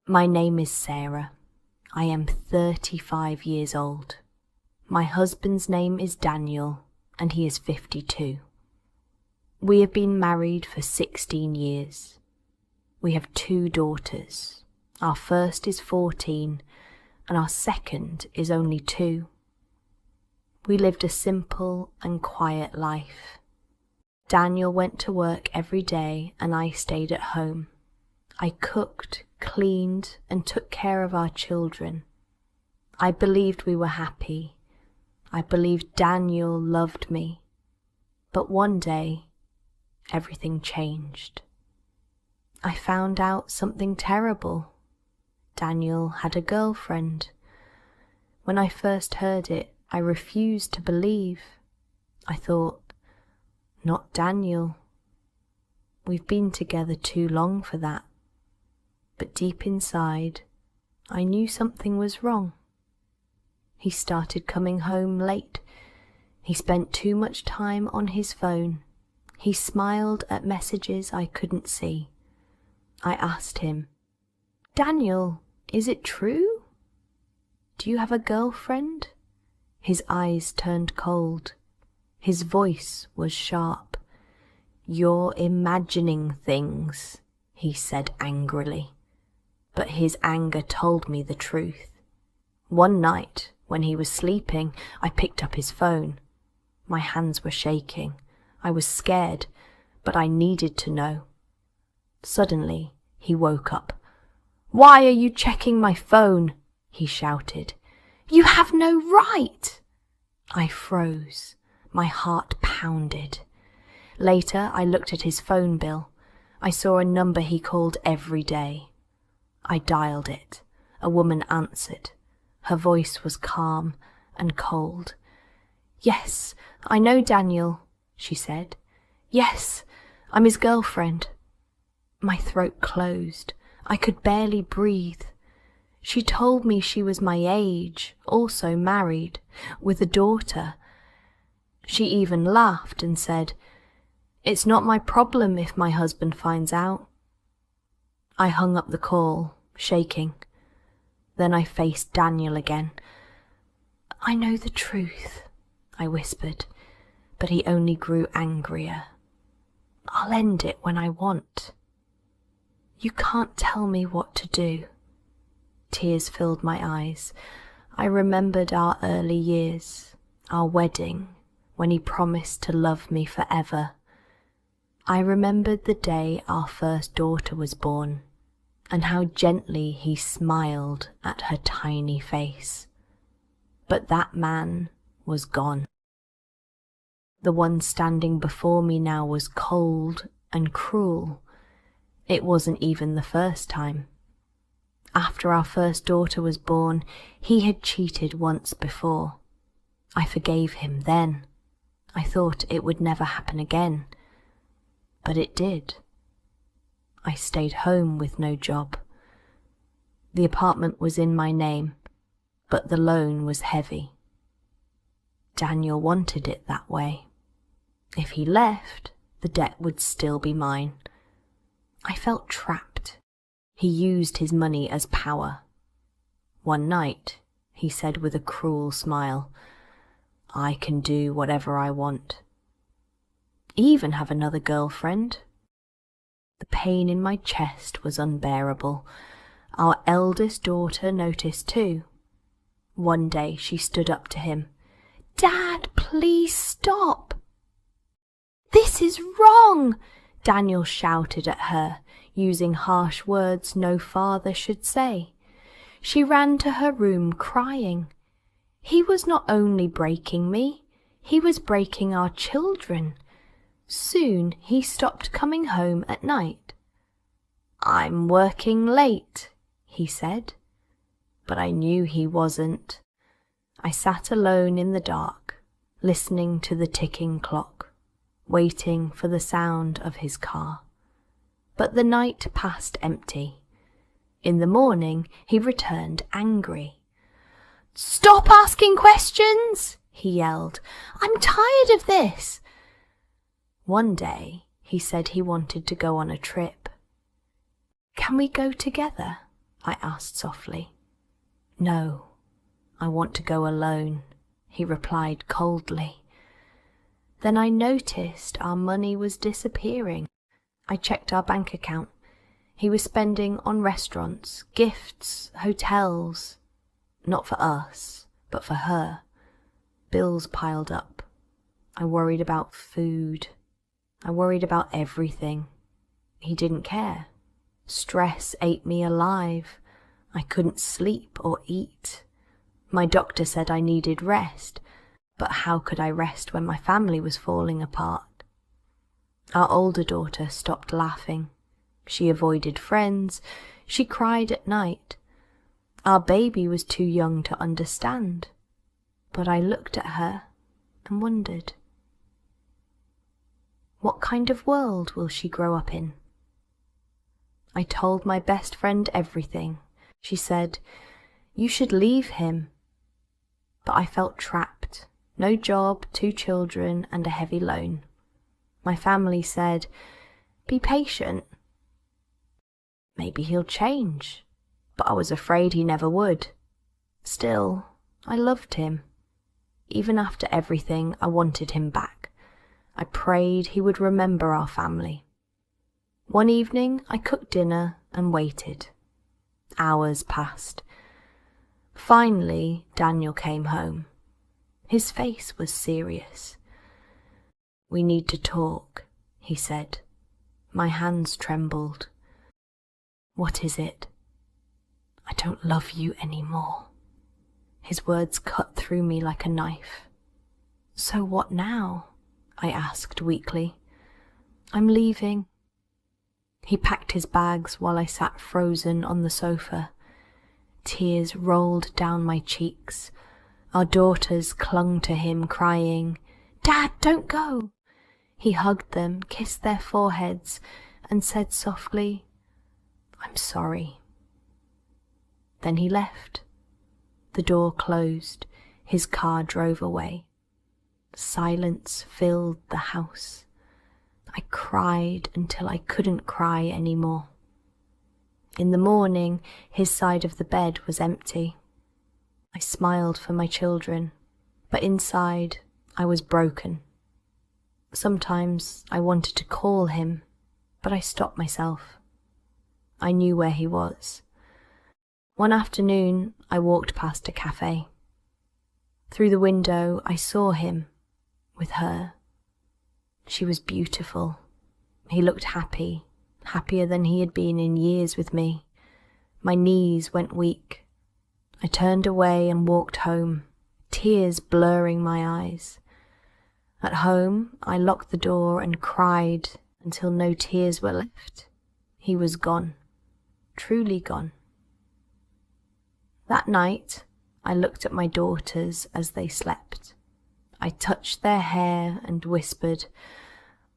My name is Sarah. I am 35 years old. My husband's name is Daniel, and he is 52. We have been married for 16 years. We have 2 daughters. Our first is 14, and our second is only 2. We lived a simple and quiet life. Daniel went to work every day, and I stayed at home. I cooked, cleaned, and took care of our children. I believed we were happy. I believed Daniel loved me. But one day, everything changed. I found out something terrible. Daniel had a girlfriend. When I first heard it, I refused to believe. I thought, not Daniel. We've been together too long for that. But deep inside, I knew something was wrong. He started coming home late. He spent too much time on his phone. He smiled at messages I couldn't see. I asked him, "Daniel, is it true? Do you have a girlfriend?" His eyes turned cold. His voice was sharp. "You're imagining things," he said angrily. But his anger told me the truth. One night, when he was sleeping, I picked up his phone. My hands were shaking. I was scared, but I needed to know. Suddenly, he woke up. "Why are you checking my phone?" he shouted. "You have no right!" I froze. My heart pounded. Later, I looked at his phone bill. I saw a number he called every day. I dialed it. A woman answered. Her voice was calm and cold. "Yes, I know Daniel," she said. "Yes, I'm his girlfriend." My throat closed. I could barely breathe. She told me she was my age, also married, with a daughter. She even laughed and said, "It's not my problem if my husband finds out." I hung up the call, shaking. Then I faced Daniel again. "I know the truth," I whispered, but he only grew angrier. "I'll end it when I want. You can't tell me what to do." Tears filled my eyes. I remembered our early years, our wedding, when he promised to love me forever. I remembered the day our first daughter was born, and how gently he smiled at her tiny face. But that man was gone. The one standing before me now was cold and cruel. It wasn't even the first time. After our first daughter was born, he had cheated once before. I forgave him then. I thought it would never happen again. But it did. I stayed home with no job. The apartment was in my name, but the loan was heavy. Daniel wanted it that way. If he left, the debt would still be mine. I felt trapped. He used his money as power. One night, he said with a cruel smile, "I can do whatever I want. Even have another girlfriend." The pain in my chest was unbearable. Our eldest daughter noticed too. One day she stood up to him. "Dad, please stop." "This is wrong," Daniel shouted at her, using harsh words no father should say. She ran to her room crying. He was not only breaking me, he was breaking our children. Soon he stopped coming home at night. "I'm working late," he said. But I knew he wasn't. I sat alone in the dark, listening to the ticking clock, waiting for the sound of his car. But the night passed empty. In the morning he returned angry. "Stop asking questions!" he yelled. "I'm tired of this." One day he said he wanted to go on a trip. "Can we go together?" I asked softly. No, I want to go alone, he replied coldly. Then I noticed our money was disappearing. I checked our bank account. He was spending on restaurants, gifts, hotels. Not for us, but for her. Bills piled up. I worried about food. I worried about everything. He didn't care. Stress ate me alive. I couldn't sleep or eat. My doctor said I needed rest, but how could I rest when my family was falling apart? Our older daughter stopped laughing. She avoided friends. She cried at night. Our baby was too young to understand. But I looked at her and wondered, what kind of world will she grow up in? I told my best friend everything. She said, you should leave him. But I felt trapped. No job, 2 children, and a heavy loan. My family said, be patient. Maybe he'll change. But I was afraid he never would. Still, I loved him. Even after everything, I wanted him back. I prayed he would remember our family. One evening, I cooked dinner and waited. Hours passed. Finally, Daniel came home. His face was serious. We need to talk, he said. My hands trembled. What is it? I don't love you anymore. His words cut through me like a knife. So what now? I asked weakly. I'm leaving. He packed his bags while I sat frozen on the sofa. Tears rolled down my cheeks. Our daughters clung to him, crying, Dad, don't go. He hugged them, kissed their foreheads, and said softly, I'm sorry. Then he left. The door closed. His car drove away. Silence filled the house. I cried until I couldn't cry anymore. In the morning, his side of the bed was empty. I smiled for my children, but inside I was broken. Sometimes I wanted to call him, but I stopped myself. I knew where he was. One afternoon, I walked past a cafe. Through the window, I saw him with her. She was beautiful. He looked happy, happier than he had been in years with me. My knees went weak. I turned away and walked home, tears blurring my eyes. At home, I locked the door and cried until no tears were left. He was gone, truly gone. That night, I looked at my daughters as they slept. I touched their hair and whispered,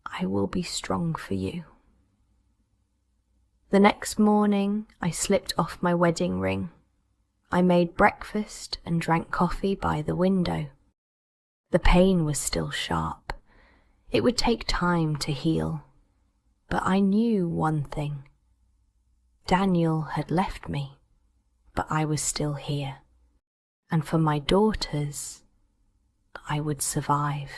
I will be strong for you. The next morning, I slipped off my wedding ring. I made breakfast and drank coffee by the window. The pain was still sharp. It would take time to heal. But I knew one thing. Daniel had left me, but I was still here. And for my daughters, I would survive.